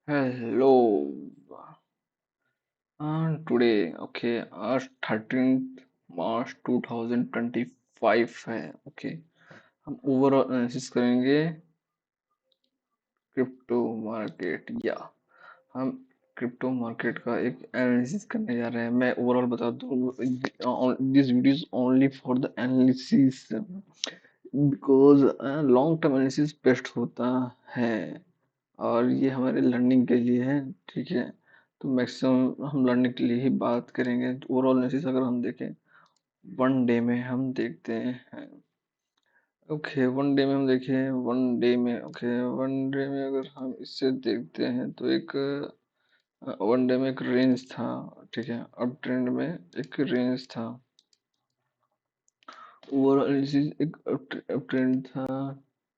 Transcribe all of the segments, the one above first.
Hello. Today, आज 13th मार्च 2025 है। हम ओवरऑल एनालिसिस करेंगे क्रिप्टो मार्केट या हम क्रिप्टो मार्केट का एक एनालिसिस करने जा रहे हैं। मैं ओवरऑल बता दूं, this video is only for the analysis because long term analysis best होता है और ये हमारे लर्निंग के लिए है। ठीक है, तो मैक्सिमम हम लर्निंग के लिए ही बात करेंगे। ओवरऑल एनालिसिस अगर हम देखें वन डे में हम देखते हैं। वन डे में हम देखें, वन डे में अगर हम इससे देखते हैं तो एक वन डे में एक रेंज था। ठीक है, अप ट्रेंड में एक रेंज था। ओवरऑल एनालिसिस एक अप ट्रेंड था।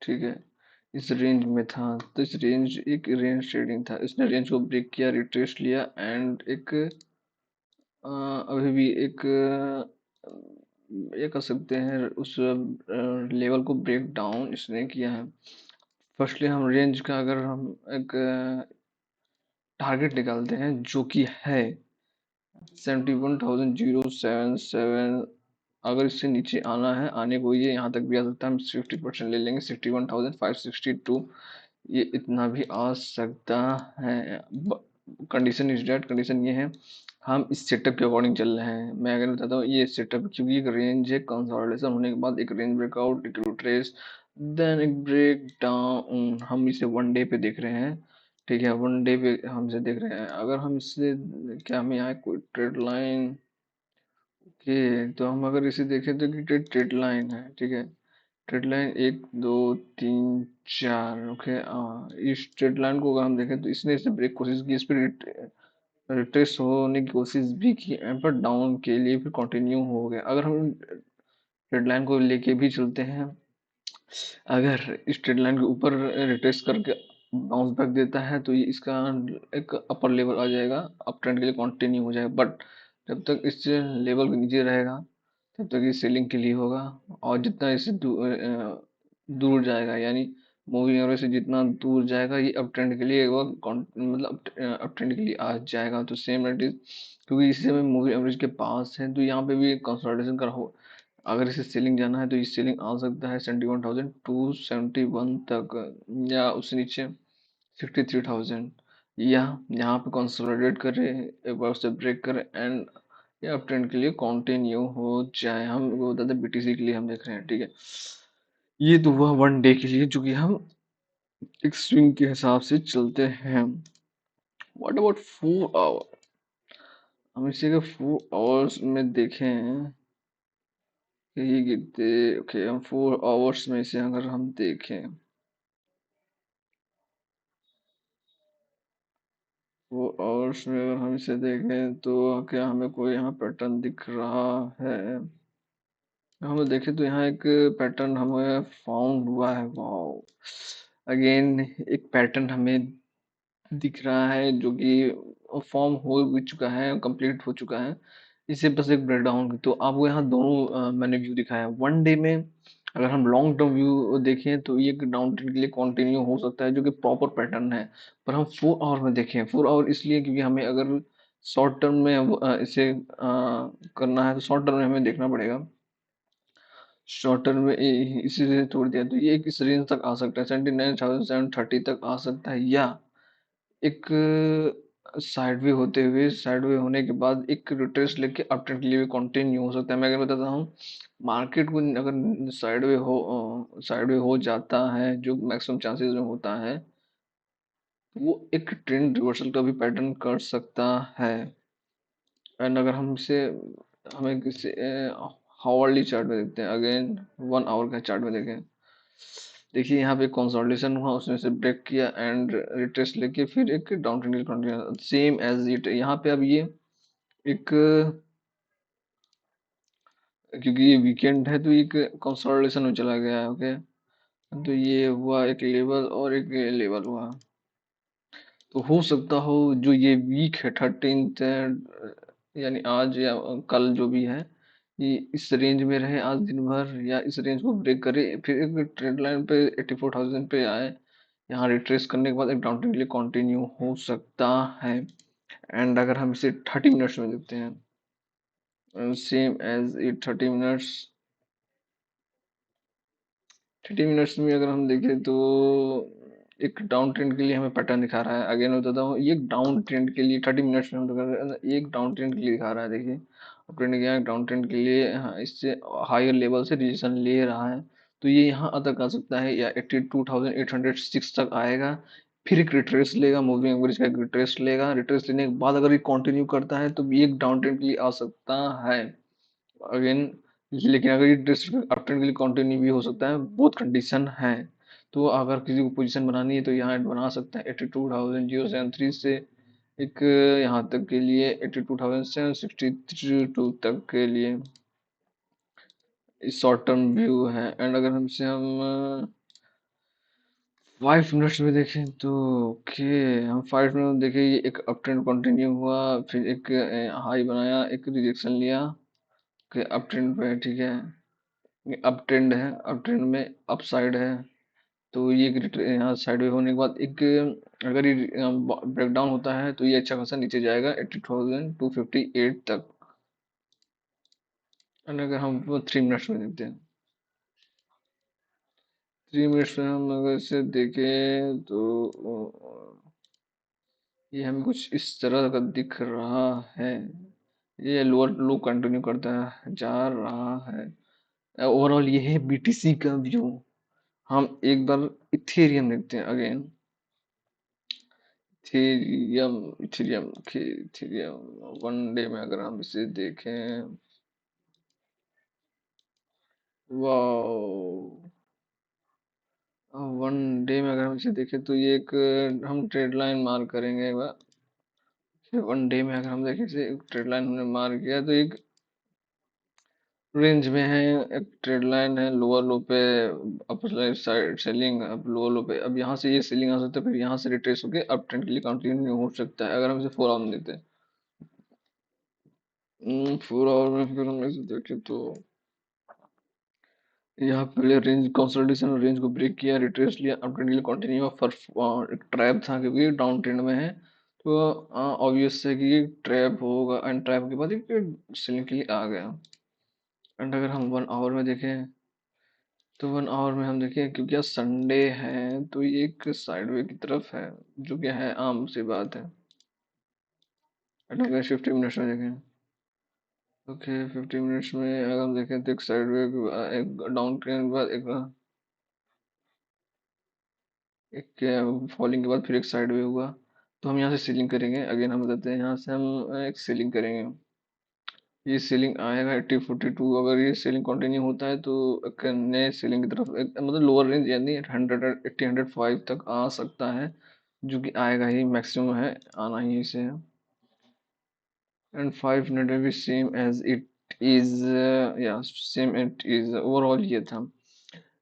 ठीक है, इस रेंज में था, तो इस रेंज एक रेंज ट्रेडिंग था। इसने रेंज को ब्रेक किया, रिट्रेस लिया एंड एक अभी भी एक ये कर सकते हैं उस लेवल को ब्रेक डाउन इसने किया है। फर्स्टली हम रेंज का अगर हम एक टारगेट निकालते हैं जो कि है 71,077। अगर इससे नीचे आना है, आने को ये यहाँ तक भी आ सकता है। हम 50% ले लेंगे, 61,562। ये इतना भी आ सकता है। कंडीशन इज डेट, कंडीशन ये है हम इस सेटअप के अकॉर्डिंग चल रहे हैं। मैं अगर बताता हूँ ये सेटअप, क्योंकि एक रेंज है, कंसोलिडेशन होने के बाद एक रेंज ब्रेकआउट, एक रिट्रेस, देन एक ब्रेक डाउन। हम इसे वन डे पे देख रहे हैं। ठीक है, वन डे पे हम इसे देख रहे हैं। अगर हम इससे क्या हमें यहाँ कोई ट्रेड लाइन, ओके, तो हम अगर इसे देखें तो कि ट्रेड लाइन है। ठीक है, ट्रेड लाइन एक दो तीन चार। इस ट्रेड लाइन को अगर हम देखें तो इसने इसे ब्रेक कोशिश की, इस पर रिट्रेस होने की कोशिश भी की, पर डाउन के लिए फिर कंटिन्यू हो गया। अगर हम ट्रेड लाइन को लेके भी चलते हैं, अगर इस ट्रेड लाइन के ऊपर रिट्रेस करके बाउंस बैक देता है तो ये इसका एक अपर लेवल आ जाएगा, अप ट्रेंड के लिए कंटिन्यू हो जाएगा। बट जब तक इस लेवल के नीचे रहेगा तब तक ये सेलिंग के लिए होगा। और जितना इससे दूर जाएगा, यानी मूविंग एवरेज से जितना दूर जाएगा, ये अप ट्रेंड के लिए वो मतलब अप ट्रेंड के लिए आ जाएगा। तो सेम इट इज, क्योंकि इस समय मूविंग एवरेज के पास है तो यहाँ पे भी कंसोलिडेशन कर हो। अगर इसे सेलिंग जाना है तो ये सेलिंग आ सकता है 71,271 तक, या उससे नीचे 63,000, या यहाँ पे कंसोलिडेट करे, एक बार उसे ब्रेक करे एंड या अप ट्रेंड के लिए कंटिन्यू हो जाए। हम वो बता दें बीटीसी के लिए हम देख रहे हैं। ठीक है, ये तो हुआ वन डे के लिए जो कि हम एक स्विंग के हिसाब से चलते हैं। What about 4 hour? हम इसे अगर 4 आवर्स में देखें, ये कितने, हम 4 आवर्स में इसे अगर हम देखें, 4 आवर्स में अगर हम इसे देखें तो क्या हमें कोई यहाँ पैटर्न दिख रहा है? हम देखें तो यहाँ एक पैटर्न हमें फाउंड हुआ है। वाओ, अगेन एक पैटर्न हमें दिख रहा है जो कि फॉर्म हो भी चुका है, कंप्लीट हो चुका है। इसे बस एक ब्रेकडाउन, तो आपको यहाँ दोनों मैंने व्यू दिखाया। वन डे में अगर हम लॉन्ग टर्म व्यू देखें तो ये डाउन ट्रेंड के लिए कंटिन्यू हो सकता है, जो कि प्रॉपर पैटर्न है। पर हम 4 आवर में देखें, 4 आवर इसलिए क्योंकि हमें अगर शॉर्ट टर्म में इसे करना है तो शॉर्ट टर्म में हमें देखना पड़ेगा। शॉर्ट टर्म में इसी से तोड़ दिया तो ये किस रेंज तक आ सकता है, 79,730 तक आ सकता है, या एक साइडवे होते हुए, साइडवे होने के बाद एक रिट्रेस लेके अप ट्रेंड के लिए भी कंटिन्यू हो सकता है। मैं अगर बताता हूँ, मार्केट को अगर साइडवे हो जाता है, जो मैक्सिमम चांसेस में होता है, तो वो एक ट्रेंड रिवर्सल का भी पैटर्न कर सकता है। एंड अगर हम इसे हमें किसी हावरली चार्ट में देखते हैं, अगेन 1 आवर का चार्ट में देखें, देखिए यहाँ पे कंसोलिडेशन हुआ, उसने से ब्रेक किया एंड रिट्रेस लेके फिर एक down trend continue, same as it यहाँ पे। अब ये एक, क्योंकि ये वीकेंड है तो एक कंसोलिडेशन में चला गया है। तो ये हुआ एक लेवल और एक लेवल हुआ। तो हो सकता हो जो ये वीक है 13th, यानी आज या कल जो भी है, ये इस रेंज में रहे आज दिन भर, या इस रेंज को ब्रेक करे फिर एक ट्रेंड लाइन पे 84,000 पे आए, यहाँ रिट्रेस करने के बाद एक डाउन ट्रेंड के लिए कंटिन्यू हो सकता है। एंड अगर हम इसे 30 मिनट्स में देखते हैं, same as it 30 minutes, 30 minutes में अगर हम देखें तो एक डाउन ट्रेंड के लिए हमें पैटर्न दिखा रहा है। अगेन मैं बताता हूँ, ये एक डाउन ट्रेंड के लिए 30 मिनट्स में हम कर रहे हैं, एक डाउन ट्रेंड के लिए दिखा रहा है। देखिए अप ट्रेंड के यहाँ डाउन ट्रेंड के लिए, हाँ, इससे हायर लेवल से रिजेक्शन ले रहा है, तो ये यहाँ तक आ सकता है या 82,806 तक आएगा। फिर एक रिट्रेस लेगा, मूविंग एवरेज का एक रिट्रेस लेगा। रिट्रेस लेने के बाद अगर ये कंटिन्यू करता है तो ये एक डाउन ट्रेंड के लिए आ सकता है अगेन। लेकिन अगर ये डिस्ट्रिक्ट अप ट्रेंड के लिए कंटिन्यू भी हो सकता है, बहुत कंडीशन है। तो अगर किसी को पोजीशन बनानी है तो यहाँ ऐड बना सकता है 82,073 से एक यहाँ तक के लिए 82,762 तक के लिए इस शॉर्ट टर्म व्यू है। एंड अगर हमसे हम 5 मिनट्स में देखें तो ओके, हम 5 मिनट में देखें, ये एक अप ट्रेंड कंटिन्यू हुआ, फिर एक हाई बनाया, एक रिजेक्शन लिया, अप ट्रेंड पे है, ठीक है, अप ट्रेंड है, अप ट्रेंड में अप साइड है। तो ये यहाँ साइडवे होने के बाद एक, अगर ये ब्रेक डाउन होता है तो ये अच्छा खासा नीचे जाएगा 80,258 तक। और अगर हम 3 मिनट्स में देखते हैं, 3 मिनट्स में हम अगर इसे देखें तो ये हमें कुछ इस तरह का दिख रहा है। ये लोअर लो कंटिन्यू करता है, जा रहा है। ओवरऑल ये है बीटीसी का व्यू। हम एक बार इथेरियम देखते हैं again. Ethereum, Ethereum, Ethereum 1 day में अगर हम इसे देखें, वाओ, 1 डे में अगर हम इसे देखें तो ये एक, हम ट्रेड लाइन मार्क करेंगे एक बार। 1 डे में अगर हम देखें इसे, एक ट्रेड लाइन हमने मार्क किया तो एक रेंज में है, एक ट्रेड लाइन है, लोअर लो पे अपर साइड सेलिंग, अब लोअर लो पे, अब यहाँ से ये सेलिंग आ सकता है, फिर यहाँ से रिट्रेस होकर अप ट्रेंड के लिए कंटिन्यू हो सकता है। अगर हम इसे 4 आवर में देखते हैं, 4 आवर में अगर हम इसे देखें तो यहाँ पहले रेंज कंसोलिडेशन, रेंज को ब्रेक किया, रिट्रेस लिया, अप ट्रेंड के लिए कंटिन्यू, फॉर एक ट्रैप था क्योंकि डाउन ट्रेंड में है, तो ऑब्वियस है कि ट्रैप होगा, एंड ट्रैप के बाद एक सेलिंग के लिए आ गया। एंड अगर हम 1 आवर में देखें तो 1 आवर में हम देखें, क्योंकि आज संडे है तो ये एक साइडवे की तरफ है, जो कि है आम सी बात है। एंड अगर 50 मिनट्स में देखें, ओके 50 मिनट्स में अगर हम देखें तो एक साइडवे, एक डाउन ट्रेंड के बाद एक फॉलिंग के बाद फिर एक साइडवे हुआ, तो हम यहाँ से सीलिंग करेंगे। अगेन हम बताते हैं, यहाँ से हम एक सीलिंग करेंगे, ये सीलिंग आएगा 8042। अगर ये सीलिंग कंटिन्यू होता है तो एक नए सीलिंग की तरफ, एक मतलब लोअर रेंज यानी 100 तक आ सकता है, जो कि आएगा ही, मैक्सिमम है, आना ही इसे है। एंड 5 मिनट में भी सेम एज इट इज, या सेम इट इज, ओवरऑल ये था।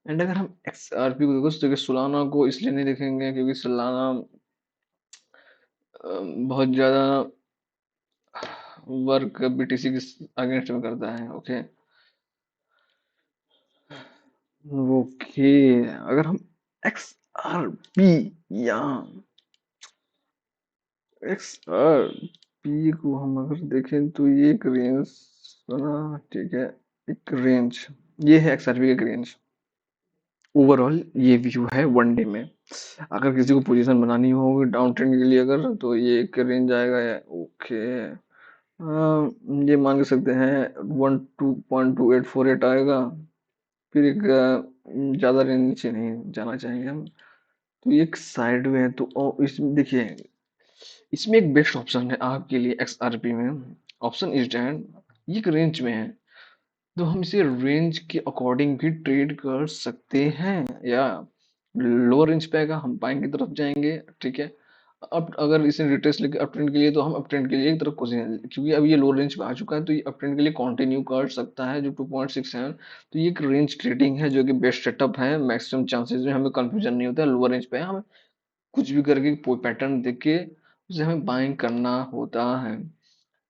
एंड अगर हम XRP को देखो तो देखिए, सोलाना को इसलिए नहीं देखेंगे क्योंकि सोलाना बहुत ज़्यादा वर्क BTC के अगेंस्ट में करता है। ओके, ओके, अगर हम XRP या XRP को हम अगर देखें तो ये एक रेंज बना, ठीक है, एक रेंज, ये है XRP का रेंज। ओवरऑल ये व्यू है 1 डे में। अगर किसी को पोजीशन बनानी होगी डाउन ट्रेंड के लिए अगर, तो ये एक रेंज आएगा या ओके, ये मान के सकते हैं 12.2848 आएगा। फिर एक ज़्यादा रेंज नीचे नहीं जाना चाहेंगे हम, तो ये एक साइड में है। तो इसमें देखिए, इसमें एक बेस्ट ऑप्शन है आपके लिए XRP में, ऑप्शन इज डैन, ये एक रेंज में है, तो हम इसे रेंज के अकॉर्डिंग भी ट्रेड कर सकते हैं। या लोअर रेंज पे आएगा हम बाइंग की तरफ जाएंगे, ठीक है। अब अगर इसे रिट्रेस लेके अप ट्रेंड के लिए, तो हम अप ट्रेंड के लिए एक तरफ कोशिश, क्योंकि अब ये लोअर रेंज पे आ चुका है तो ये अप ट्रेंड के लिए कंटिन्यू कर सकता है, जो 2.67। तो ये एक रेंज ट्रेडिंग है जो कि बेस्ट सेटअप है, मैक्सिमम चांसेस में हमें कंफ्यूजन नहीं होता है। लोअर रेंज पे हम कुछ भी करके पैटर्न देख के उसे हमें बाइंग करना होता है।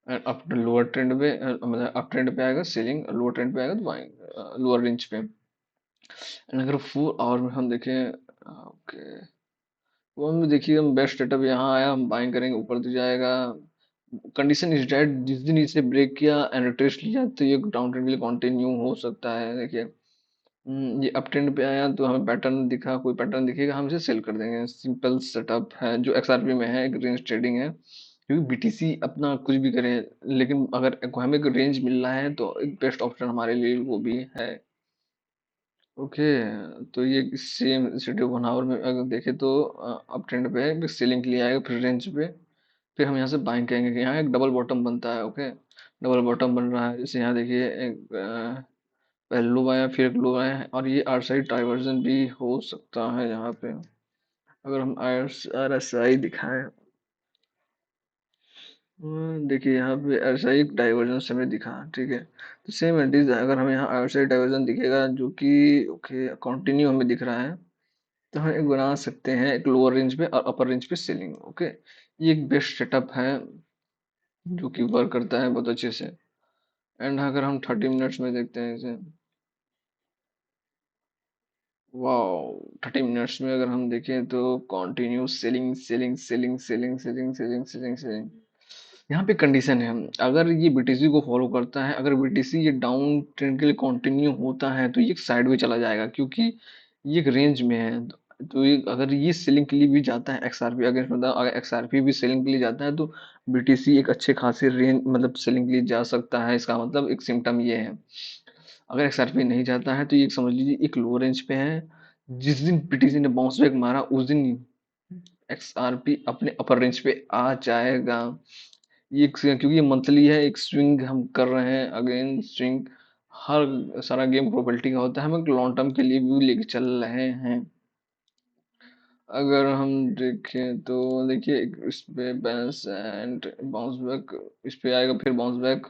अप लोअर ट्रेंड पे, मतलब अप ट्रेंड पे आएगा सेलिंग, लोअर ट्रेंड पे आएगा तो बाइंग लोअर रेंज पे। एंड अगर 4 आवर में हम देखें, ओके, वो हम देखिए, हम बेस्ट सेटअप यहाँ आया, हम बाइंग करेंगे, ऊपर तो जाएगा। कंडीशन इज डेट, जिस दिन इसे ब्रेक किया एंड रिट्रेस लिया तो ये डाउन ट्रेंड के लिए कंटिन्यू हो सकता है। देखिए, ये अप ट्रेंड पे आया तो हमें पैटर्न दिखा, कोई पैटर्न दिखेगा हम इसे सेल कर देंगे। सिंपल सेटअप है जो एक्सआरपी में है, एक रेंज ट्रेडिंग है। क्योंकि बीटीसी अपना कुछ भी करे, लेकिन अगर हमें एक रेंज मिल रहा है तो एक बेस्ट ऑप्शन हमारे लिए वो भी है। ओके, तो ये सेम सिटी 1 आवर में अगर देखें तो अप ट्रेंड पे है, सेलिंग के लिए आएगा, फिर रेंज पे, फिर हम यहाँ से बाइंग करेंगे कि यहाँ एक डबल बॉटम बनता है। ओके, डबल बॉटम बन रहा है, जैसे यहाँ देखिए एक पहले लो आया, फिर एक लो आया है, और ये आर साइड डाइवर्जन भी हो सकता है यहाँ पे। अगर हम आर एस आई दिखाएं, देखिए यहाँ पे आर एस आई डाइवर्जन हमें दिखा, ठीक है। तो सेम इट इज, अगर हमें यहाँ आर एस आई डाइवर्जन दिखेगा जो कि ओके कंटिन्यू हमें दिख रहा है, तो हम एक बना सकते हैं एक लोअर रेंज पे और अपर रेंज पे सेलिंग। ओके, ये एक बेस्ट सेटअप है जो कि वर्क करता है बहुत अच्छे से। एंड अगर हम 30 मिनट्स में देखते हैं इसे, वाह, 30 मिनट्स में अगर हम देखें तो continue selling selling selling selling selling selling selling selling. यहाँ पे कंडीशन है, अगर ये बीटीसी को फॉलो करता है, अगर बीटीसी ये डाउन ट्रेंड के लिए कंटिन्यू होता है तो ये साइड में चला जाएगा, क्योंकि ये एक रेंज में है। तो ये अगर ये सेलिंग के लिए भी जाता है एक्सआरपी अगेंस्ट, मतलब अगर एक्सआरपी भी सेलिंग के लिए जाता है तो बीटीसी एक अच्छे खासे रेंज मतलब सेलिंग के लिए जा सकता है। इसका मतलब एक सिम्टम ये है। अगर एक्सआरपी नहीं जाता है तो ये समझ लीजिए एक लो रेंज पे है। जिस दिन पीटीसी ने बाउंस बैक मारा उस दिन एक्सआरपी अपने अपर रेंज पे आ जाएगा। क्योंकि ये मंथली है, एक स्विंग हम कर रहे हैं, अगेन स्विंग। हर सारा गेम प्रोबेबिलिटी का होता है, हम एक लॉन्ग टर्म के लिए भी लेके चल रहे हैं। अगर हम देखें तो देखिए इस पे बैलेंस एंड बाउंस बैक, इस पे आएगा फिर बाउंस बैक,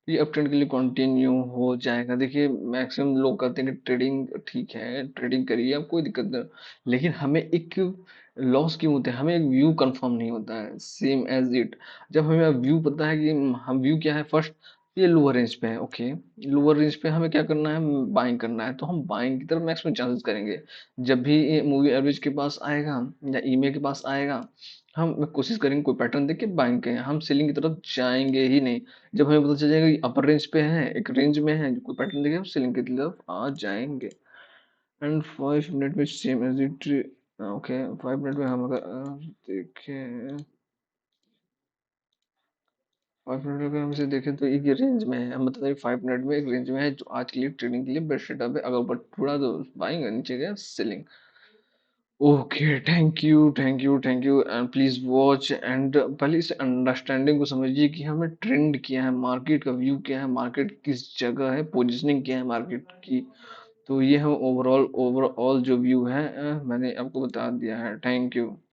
ये अप ट्रेंड के लिए कंटिन्यू हो जाएगा। देखिए मैक्सिमम लोग कहते हैं कि ट्रेडिंग ठीक है, ट्रेडिंग करिए, अब कोई दिक्कत नहीं, लेकिन हमें एक लॉस क्यों होता है, हमें एक व्यू कंफर्म नहीं होता है। सेम एज इट, जब हमें व्यू पता है कि हम व्यू क्या है, फर्स्ट ये लोअर रेंज पे है। ओके, लोअर रेंज पे हमें क्या करना है, बाइंग करना है, तो हम बाइंग की तरफ मैक्सिमम चांसेस करेंगे। जब भी ये मूवी एवरेज के पास आएगा या ईमे के पास आएगा, हम कोशिश करेंगे कोई पैटर्न देख के बाइंग करें, हम सेलिंग की तरफ जाएंगे ही नहीं। जब हमें पता चल जाएगा कि अपर रेंज पे है, एक रेंज में है, कोई पैटर्न देखे, हम सेलिंग की तरफ आ जाएंगे। एंड 5 मिनट में same as it. Okay, 5 minute में हम अगर देखें, 5 मिनट में अगर हम इसे देखें तो एक रेंज में है, मतलब 5 मिनट में एक रेंज में है जो आज के लिए ट्रेडिंग के लिए बेस्ट सेटअप है। अगर ऊपर थोड़ा तो बाइंग, नीचे गया selling. Okay, thank you thank you thank you, and please watch and पहले इस अंडरस्टैंडिंग को समझिए कि हमें ट्रेंड क्या है, मार्केट का व्यू क्या है, मार्केट किस जगह है, पोजीशनिंग क्या है मार्केट की। तो ये हम ओवरऑल ओवरऑल जो व्यू है मैंने आपको बता दिया है। Thank you.